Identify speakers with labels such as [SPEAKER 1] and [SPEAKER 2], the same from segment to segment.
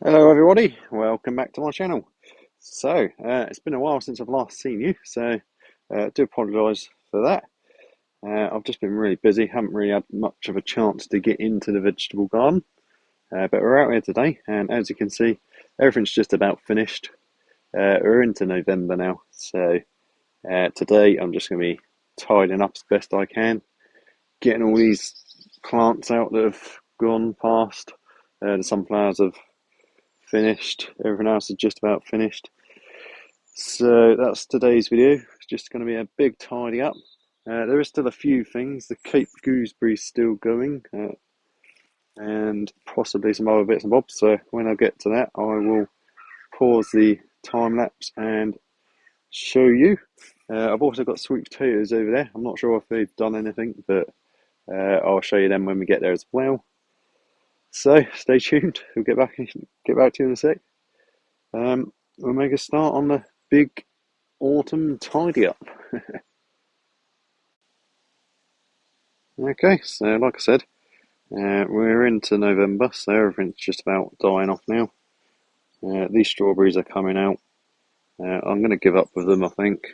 [SPEAKER 1] Hello everybody, welcome back to my channel. It's been a while since I've last seen you, so do apologise for that. I've just been really busy, haven't really had much of a chance to get into the vegetable garden, but we're out here today, and as you can see, everything's just about finished. We're into November now, so today I'm just going to be tidying up as best I can, getting all these plants out that have gone past. The sunflowers have finished, everything else is just about finished. So that's today's video. It's just going to be a big tidy up. There is still a few things. The Cape gooseberry's still going, and possibly some other bits and bobs. So when I get to that, I will pause the time lapse and show you. I've also got sweet potatoes over there. I'm not sure if they've done anything, but I'll show you them when we get there as well. So stay tuned. We'll get back to you in a sec. We'll make a start on the big autumn tidy up. Okay, so like I said, we're into November, so everything's just about dying off now. These strawberries are coming out. I'm going to give up with them, I think.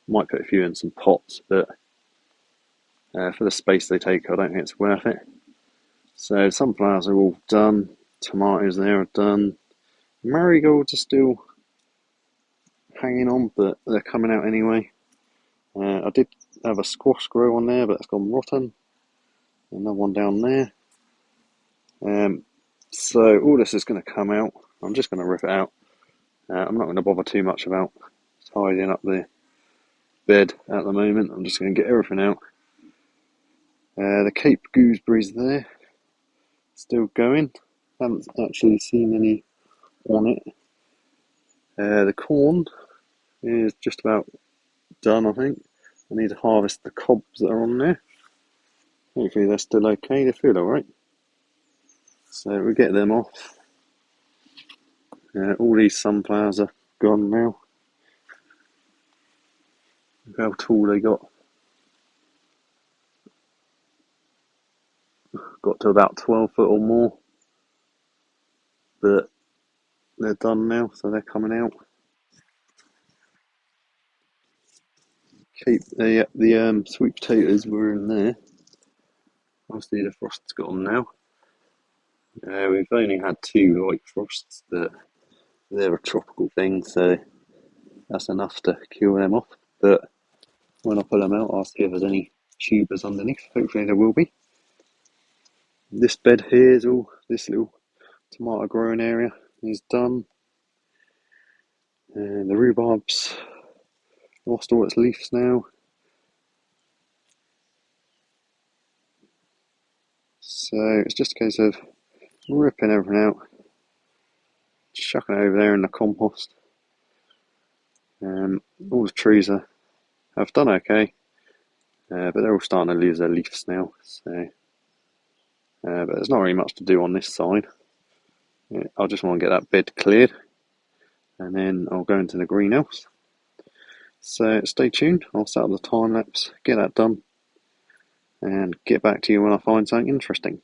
[SPEAKER 1] Might put a few in some pots, but for the space they take, I don't think it's worth it. So sunflowers are all done. Tomatoes there are done. Marigolds are still hanging on, but they're coming out anyway. I did have a squash grow on there, but it's gone rotten. Another one down there. So all this is going to come out. I'm just going to rip it out. I'm not going to bother too much about tidying up the bed at the moment. I'm just going to get everything out. The Cape gooseberries there, still going. Haven't actually seen any on it. The corn is just about done, I think. I need to harvest the cobs that are on there. Hopefully they're still okay. They feel alright. So we get them off. All these sunflowers are gone now. Look how tall they got. Got to about 12 foot or more. But they're done now, so they're coming out. Keep the sweet potatoes were in there. Obviously the frost's got them now. We've only had 2 light frosts, but they're a tropical thing, so that's enough to kill them off. But when I pull them out, I'll see if there's any tubers underneath. Hopefully there will be. This bed here is all, this little tomato growing area is done. And the rhubarb's lost all its leaves now. So it's just a case of ripping everything out, chucking it over there in the compost. All the trees have done okay, but they're all starting to lose their leaves now. So, but there's not really much to do on this side. I just want to get that bed cleared, and then I'll go into the greenhouse. So stay tuned. I'll set up the time lapse, get that done, and get back to you when I find something interesting.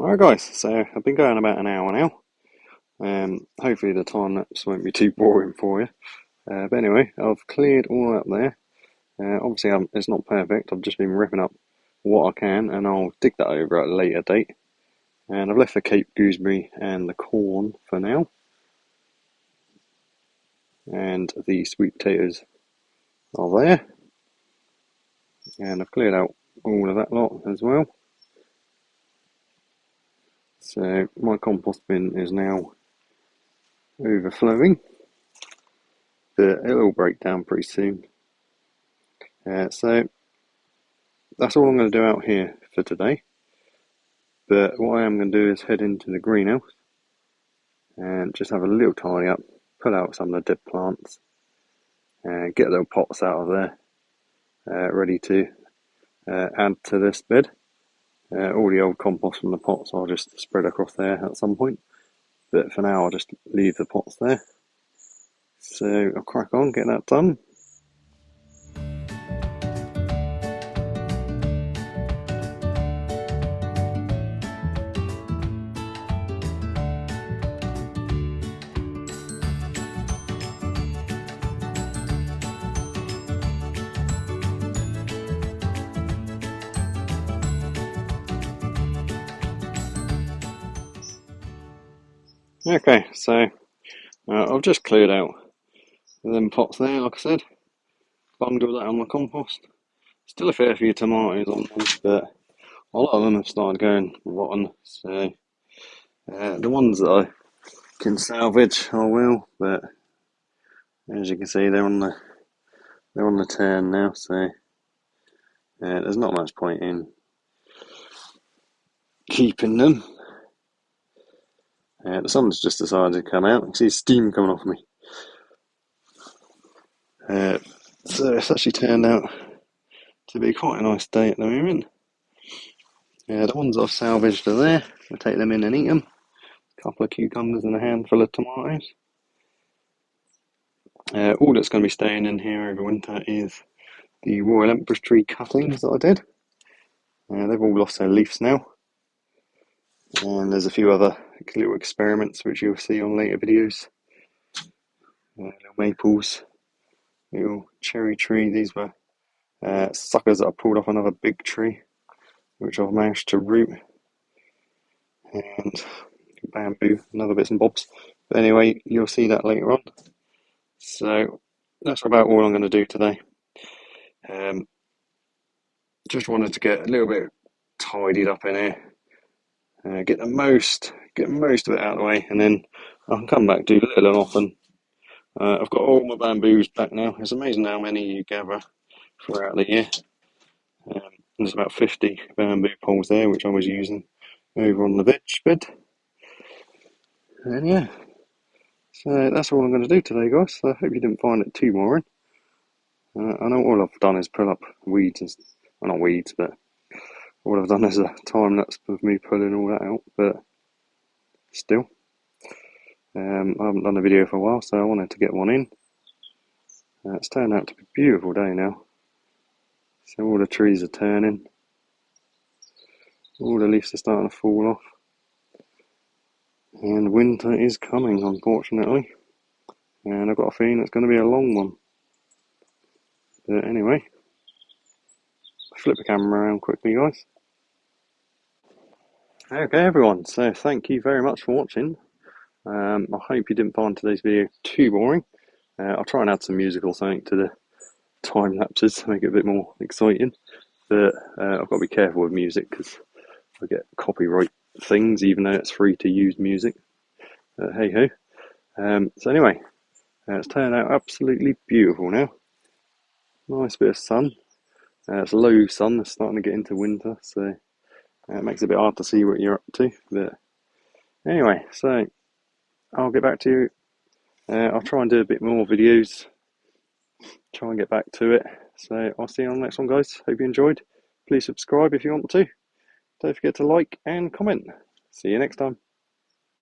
[SPEAKER 1] Alright guys, so I've been going about an hour now. Hopefully the time lapse won't be too boring for you. But anyway, I've cleared all up there. Obviously it's not perfect, I've just been ripping up what I can and I'll dig that over at a later date. And I've left the Cape gooseberry and the corn for now. And the sweet potatoes are there. And I've cleared out all of that lot as well. So my compost bin is now overflowing, but it'll all break down pretty soon. So that's all I'm going to do out here for today. But what I am going to do is head into the greenhouse and just have a little tidy up, pull out some of the dead plants, and get little pots out of there, ready to add to this bed. All the old compost from the pots I'll just spread across there at some point. But for now I'll just leave the pots there. So I'll crack on, get that done. Okay, so I've just cleared out them pots there, like I said. Bundled that on my compost. Still a fair few tomatoes on them, but a lot of them have started going rotten. So the ones that I can salvage, I will. But as you can see, they're on the turn now. So there's not much point in keeping them. The sun's just decided to come out. You can see steam coming off me. So it's actually turned out to be quite a nice day at the moment. The ones I've salvaged are there. I'll take them in and eat them. A couple of cucumbers and a handful of tomatoes. All that's going to be staying in here over winter is the Royal Empress tree cuttings that I did. They've all lost their leaves now. And there's a few other little experiments which you'll see on later videos. Little maples, little cherry tree. These were suckers that I pulled off another big tree, which I've managed to root. And bamboo and other bits and bobs. But anyway, you'll see that later on. So that's about all I'm going to do today. Just wanted to get a little bit tidied up in here, get most of it out of the way, and then I can come back, do little and often. I've got all my bamboos back now. It's amazing how many you gather throughout the year. There's about 50 bamboo poles there, which I was using over on the veg bed. And yeah, so that's all I'm going to do today, guys. So I hope you didn't find it too boring. I know all I've done is pull up weeds, well, not weeds, but all I've done is a time lapse of me pulling all that out. But still, I haven't done a video for a while, so I wanted to get one in. It's turned out to be a beautiful day now. So all the trees are turning, all the leaves are starting to fall off, and winter is coming, unfortunately. And I've got a feeling it's going to be a long one. But anyway, flip the camera around quickly, guys. Okay, everyone, so thank you very much for watching. I hope you didn't find today's video too boring. I'll try and add some music or something to the time lapses to make it a bit more exciting. But I've got to be careful with music because I get copyright things, even though it's free to use music. Hey ho. So anyway, it's turned out absolutely beautiful now. Nice bit of sun. It's low sun, it's starting to get into winter, so it makes it a bit hard to see what you're up to. But anyway, so I'll get back to you. I'll try and do a bit more videos, try and get back to it. So I'll see you on the next one, guys. Hope you enjoyed. Please subscribe if you want to. Don't forget to like and comment. See you next time.